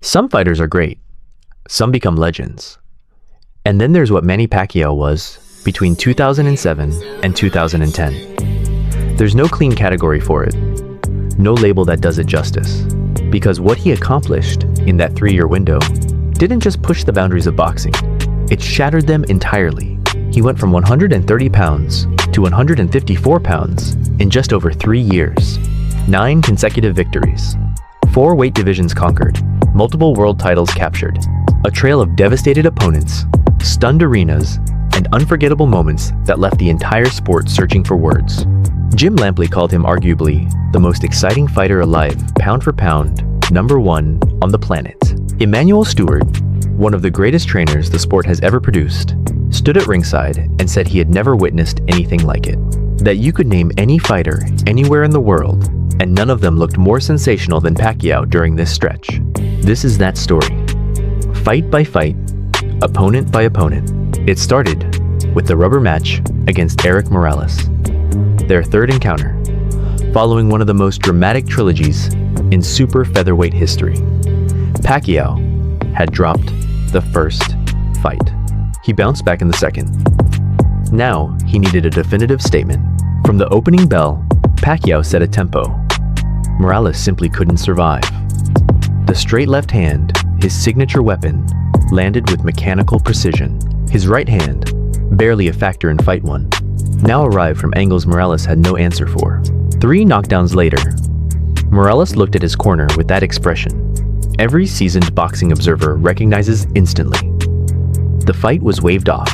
Some fighters are great. Some become legends. And then there's what Manny Pacquiao was between 2007 and 2010. There's no clean category for it. No label that does it justice. Because what he accomplished in that 3-year window didn't just push the boundaries of boxing. It shattered them entirely. He went from 130 pounds to 154 pounds in just over 3 years. 9 consecutive victories. 4 weight divisions conquered. Multiple world titles captured. A trail of devastated opponents, stunned arenas, and unforgettable moments that left the entire sport searching for words. Jim Lampley called him arguably the most exciting fighter alive, pound for pound, #1 on the planet. Emanuel Stewart, one of the greatest trainers the sport has ever produced, stood at ringside and said he had never witnessed anything like it. That you could name any fighter anywhere in the world, and none of them looked more sensational than Pacquiao during this stretch. This is that story. Fight by fight, opponent by opponent. It started with the rubber match against Erik Morales, their third encounter, following one of the most dramatic trilogies in super featherweight history. Pacquiao had dropped the first fight. He bounced back in the second. Now, he needed a definitive statement. From the opening bell, Pacquiao set a tempo. Morales simply couldn't survive. The straight left hand, his signature weapon, landed with mechanical precision. His right hand, barely a factor in fight 1, now arrived from angles Morales had no answer for. 3 knockdowns later, Morales looked at his corner with that expression every seasoned boxing observer recognizes instantly. The fight was waved off.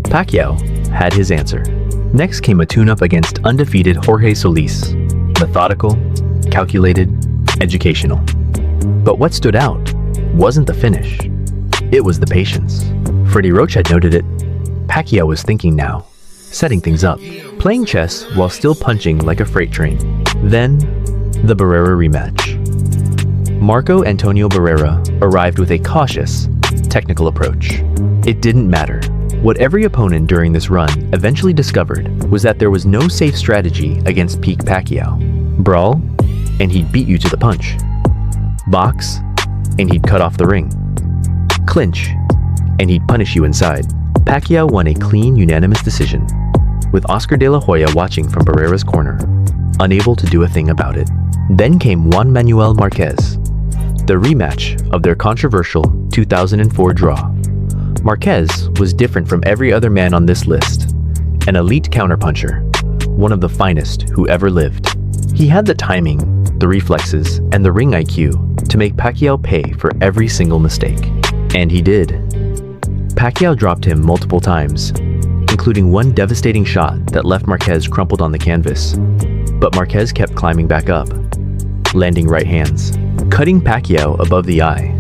Pacquiao had his answer. Next came a tune-up against undefeated Jorge Solis. Methodical, calculated, educational. But what stood out wasn't the finish. It was the patience. Freddie Roach had noted it. Pacquiao was thinking now, setting things up, playing chess while still punching like a freight train. Then, the Barrera rematch. Marco Antonio Barrera arrived with a cautious, technical approach. It didn't matter. What every opponent during this run eventually discovered was that there was no safe strategy against peak Pacquiao. Brawl, and he'd beat you to the punch. Box, and he'd cut off the ring. Clinch, and he'd punish you inside. Pacquiao won a clean, unanimous decision, with Oscar de la Hoya watching from Barrera's corner, unable to do a thing about it. Then came Juan Manuel Marquez, the rematch of their controversial 2004 draw. Marquez was different from every other man on this list, an elite counterpuncher, one of the finest who ever lived. He had the timing, the reflexes, and the ring IQ to make Pacquiao pay for every single mistake. And he did. Pacquiao dropped him multiple times, including one devastating shot that left Marquez crumpled on the canvas. But Marquez kept climbing back up, landing right hands, cutting Pacquiao above the eye,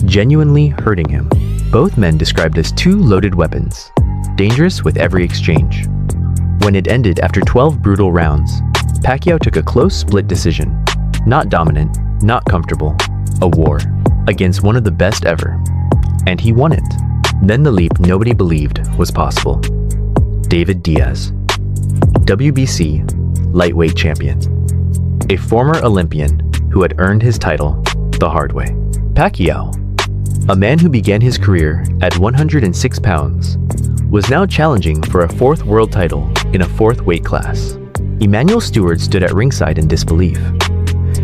genuinely hurting him. Both men described as 2 loaded weapons, dangerous with every exchange. When it ended after 12 brutal rounds, Pacquiao took a close split decision. Not dominant, not comfortable, a war against one of the best ever. And he won it. Then the leap nobody believed was possible. David Diaz, WBC lightweight champion, a former Olympian who had earned his title the hard way. Pacquiao, a man who began his career at 106 pounds, was now challenging for a 4th world title in a 4th weight class. Emanuel Stewart stood at ringside in disbelief.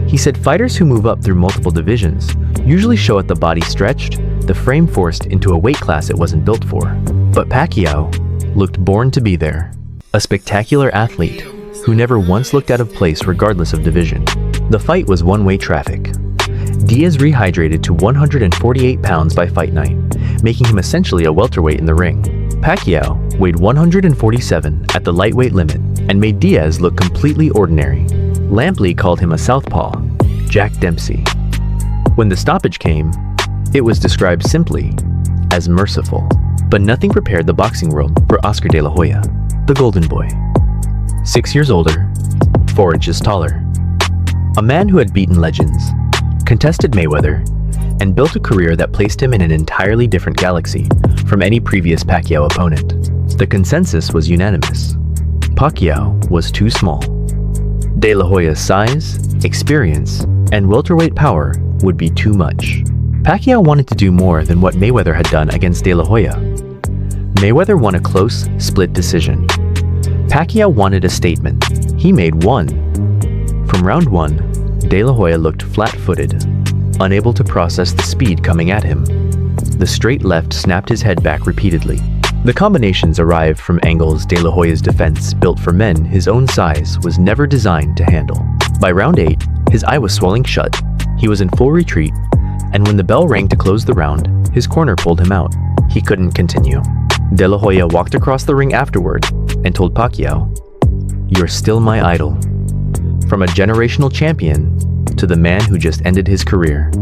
He said fighters who move up through multiple divisions usually show at the body stretched, the frame forced into a weight class it wasn't built for. But Pacquiao looked born to be there, a spectacular athlete who never once looked out of place regardless of division. The fight was one-way traffic. Diaz rehydrated to 148 pounds by fight night, making him essentially a welterweight in the ring. Pacquiao weighed 147 at the lightweight limit and made Diaz look completely ordinary. Lampley called him a southpaw, Jack Dempsey. When the stoppage came, it was described simply as merciful. But nothing prepared the boxing world for Oscar de la Hoya, the Golden Boy. 6 years older, 4 inches taller. A man who had beaten legends, contested Mayweather, and built a career that placed him in an entirely different galaxy from any previous Pacquiao opponent. The consensus was unanimous. Pacquiao was too small. De La Hoya's size, experience, and welterweight power would be too much. Pacquiao wanted to do more than what Mayweather had done against De La Hoya. Mayweather won a close, split decision. Pacquiao wanted a statement. He made one. From round 1, De La Hoya looked flat-footed, unable to process the speed coming at him. The straight left snapped his head back repeatedly. The combinations arrived from angles De La Hoya's defense, built for men his own size, was never designed to handle. By round 8, his eye was swelling shut, he was in full retreat, and when the bell rang to close the round, his corner pulled him out. He couldn't continue. De La Hoya walked across the ring afterward and told Pacquiao, "You're still my idol." From a generational champion to the man who just ended his career.